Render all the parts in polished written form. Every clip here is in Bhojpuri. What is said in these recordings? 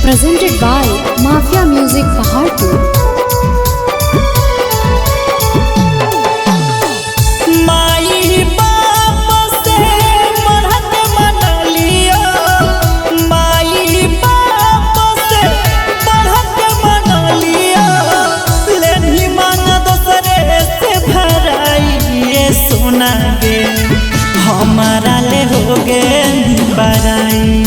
Presented by Mafia Music Paharpur. माई बाप से बढ़त मन लियो, माई बाप से बढ़त मन लियो, लेनी मांग दोसरे से भराई ये सोना गे हमारा ले हो गे बराई,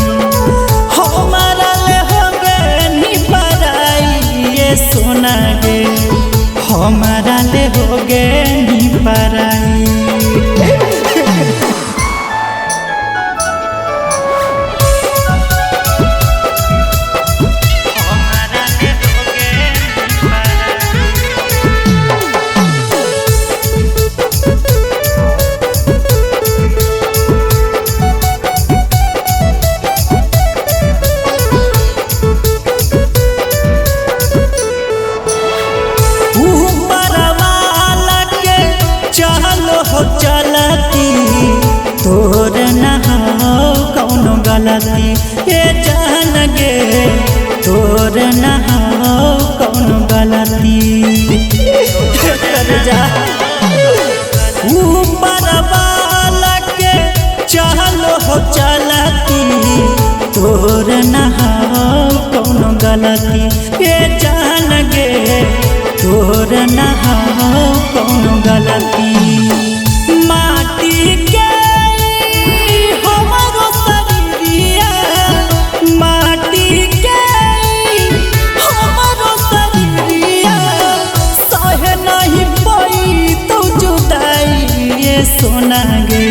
हमारा ले हो गे नी बराई ये सोना गे हमारा ले हो गे नी बराई। चलती तोर न हो कौनो गलती ये जान गे तोर न हो कौनो गलती ऊपर वाला के चलो हो चलती तोर न हो कौनो गलती ये जान गे तोर न हो कौनो गलती। माटी के हमारो शरीरिया, माटी के हमारो शरीरिया, सहे नहीं पाई तो जुदाई ये सोना गे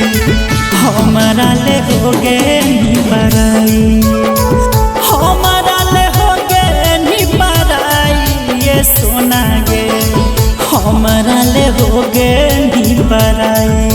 हमारा ले हो गे नी बराई, हमारा ले हो गे नी बराई ये सोना गे हमारा ले हो गे नी बराई।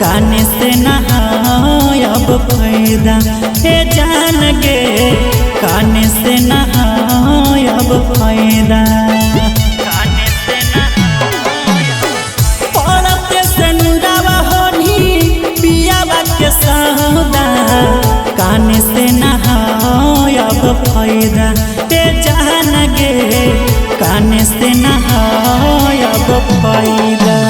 काने से नहायब फायदा हे जान गे काने से नहायब फायदा, काने से पड़ते से नुरावा होनी पियावा के सौदा, काने से नहायब फायदा हे जान गे काने से नहायब फायदा।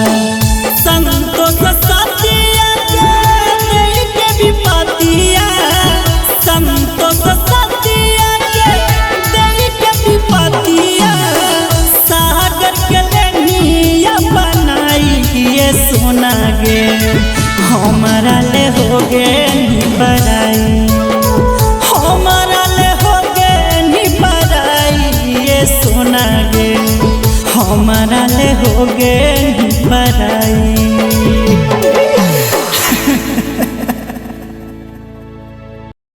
संतोष सतिया के विपतिया, संतोष सतिया के विपतिया, सागर के लेनिया बनाई ये सोना गे हमारा ले हो गे नी बराई, हमारा ले हो गे नी बराई ये सोना गे हमारा ले हो गे नी बराई।